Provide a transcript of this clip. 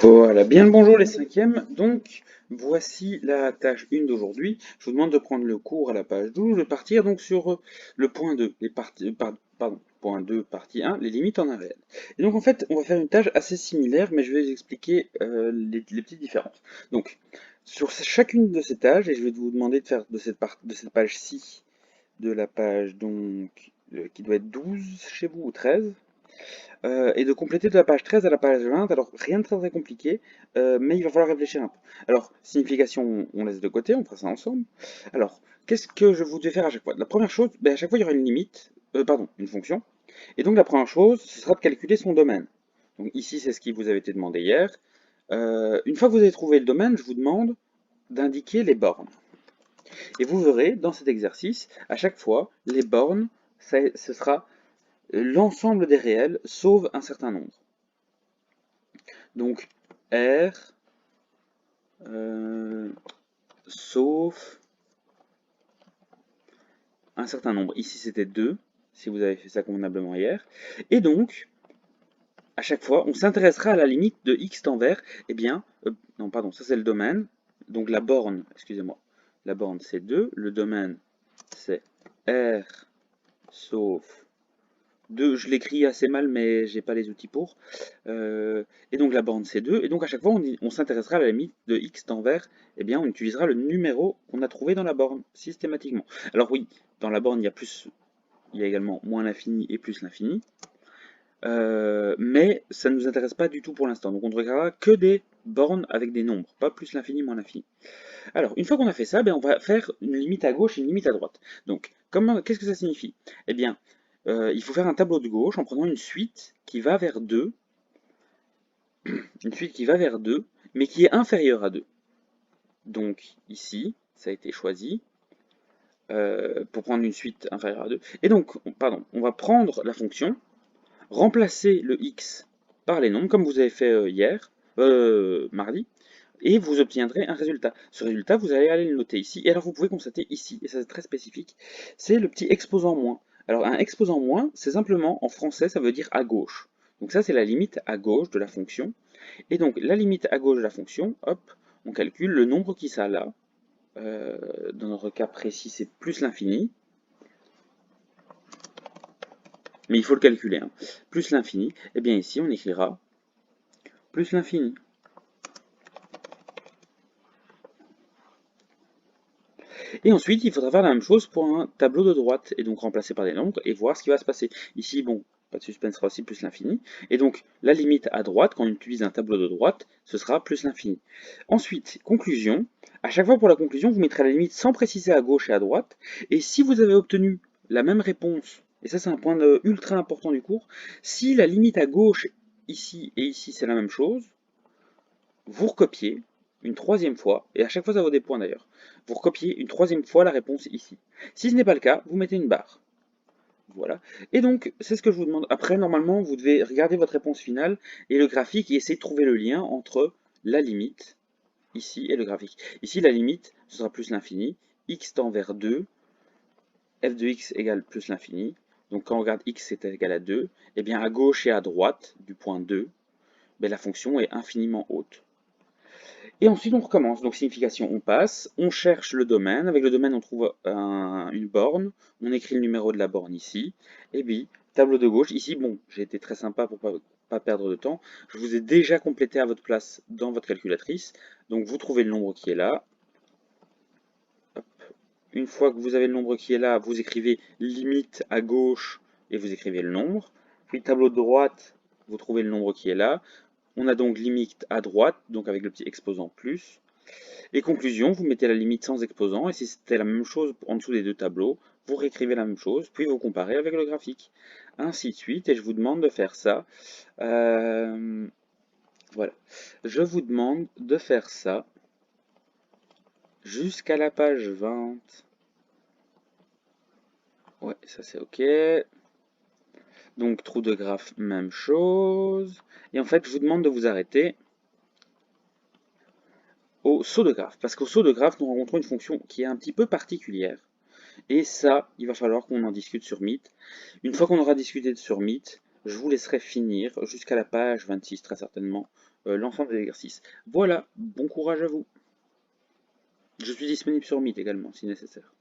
Voilà, bien le bonjour les cinquièmes. Donc, voici la tâche 1 d'aujourd'hui. Je vous demande de prendre le cours à la page 12, de partir donc sur le point 2, pardon, point 2, partie 1, les limites en un réel. Et donc en fait, on va faire une tâche assez similaire, mais je vais vous expliquer les petites différences. Donc, sur chacune de ces tâches, et je vais vous demander de faire de cette page-ci, de la page donc qui doit être 12 chez vous, ou 13, et de compléter de la page 13 à la page 20. Alors, rien de très très compliqué, mais il va falloir réfléchir un peu. Alors, signification, on laisse de côté, on fera ça ensemble. Alors, qu'est-ce que je voudrais faire à chaque fois? La première chose, à chaque fois, il y aura une limite, pardon, une fonction. Et donc, la première chose, ce sera de calculer son domaine. Donc, ici, c'est ce qui vous avait été demandé hier. Une fois que vous avez trouvé le domaine, je vous demande d'indiquer les bornes. Et vous verrez, dans cet exercice, à chaque fois, les bornes, ce sera l'ensemble des réels, sauf un certain nombre. Donc, R, sauf un certain nombre. Ici, c'était 2, si vous avez fait ça convenablement hier. Et donc, à chaque fois, on s'intéressera à la limite de x tend vers, eh bien, non, pardon, ça c'est le domaine. Donc la borne, excusez-moi, la borne c'est 2, le domaine c'est R sauf 2, je l'écris assez mal, mais j'ai pas les outils pour. Et donc la borne c'est 2, et donc à chaque fois on s'intéressera à la limite de x tend vers, eh bien on utilisera le numéro qu'on a trouvé dans la borne, systématiquement. Alors oui, dans la borne il y a également moins l'infini et plus l'infini, mais ça ne nous intéresse pas du tout pour l'instant. Donc on ne regardera que des bornes avec des nombres, pas plus l'infini, moins l'infini. Alors, une fois qu'on a fait ça, on va faire une limite à gauche et une limite à droite. Donc, qu'est-ce que ça signifie? Eh bien, il faut faire un tableau de gauche en prenant une suite qui va vers 2, mais qui est inférieure à 2. Donc, ici, ça a été choisi pour prendre une suite inférieure à 2. Et donc, on va prendre la fonction, remplacer le x par les nombres, comme vous avez fait hier, mardi, et vous obtiendrez un résultat. Ce résultat, vous allez aller le noter ici, et alors vous pouvez constater ici, et ça c'est très spécifique, c'est le petit exposant moins. Alors un exposant moins, c'est simplement, en français, ça veut dire à gauche. Donc ça, c'est la limite à gauche de la fonction. Et donc la limite à gauche de la fonction, hop, on calcule le nombre qui ça là. Dans notre cas précis, c'est plus l'infini. Mais il faut le calculer, hein. Plus l'infini, et bien ici, on écrira plus l'infini. Et ensuite, il faudra faire la même chose pour un tableau de droite, et donc remplacer par des nombres, et voir ce qui va se passer. Ici, bon, pas de suspense, sera aussi plus l'infini. Et donc, la limite à droite, quand on utilise un tableau de droite, ce sera plus l'infini. Ensuite, conclusion. À chaque fois pour la conclusion, vous mettrez la limite sans préciser à gauche et à droite. Et si vous avez obtenu la même réponse, et ça c'est un point ultra important du cours, si la limite à gauche, ici et ici, c'est la même chose, vous recopiez une troisième fois, et à chaque fois ça vaut des points d'ailleurs, vous recopiez une troisième fois la réponse ici. Si ce n'est pas le cas, vous mettez une barre. Voilà. Et donc, c'est ce que je vous demande. Après, normalement, vous devez regarder votre réponse finale et le graphique et essayer de trouver le lien entre la limite, ici, et le graphique. Ici, la limite, ce sera plus l'infini. X tend vers 2, f de x égale plus l'infini. Donc, quand on regarde x est égal à 2, eh bien, à gauche et à droite du point 2, la fonction est infiniment haute. Et ensuite, on recommence. Donc, signification, on passe, on cherche le domaine. Avec le domaine, on trouve une borne. On écrit le numéro de la borne ici. Et puis, tableau de gauche. Ici, bon, j'ai été très sympa pour pas perdre de temps. Je vous ai déjà complété à votre place dans votre calculatrice. Donc, vous trouvez le nombre qui est là. Hop. Une fois que vous avez le nombre qui est là, vous écrivez limite à gauche et vous écrivez le nombre. Puis, tableau de droite, vous trouvez le nombre qui est là. On a donc limite à droite, donc avec le petit exposant plus. Et conclusion, vous mettez la limite sans exposant, et si c'était la même chose en dessous des deux tableaux, vous réécrivez la même chose, puis vous comparez avec le graphique. Ainsi de suite, et je vous demande de faire ça. Voilà. Je vous demande de faire ça jusqu'à la page 20. Ouais, ça c'est OK. Donc, trou de graphe, même chose. Et en fait, je vous demande de vous arrêter au saut de graphe. Parce qu'au saut de graphe, nous rencontrons une fonction qui est un petit peu particulière. Et ça, il va falloir qu'on en discute sur Meet. Une fois qu'on aura discuté sur Meet, je vous laisserai finir jusqu'à la page 26 très certainement l'ensemble des exercices. Voilà, bon courage à vous. Je suis disponible sur Meet également si nécessaire.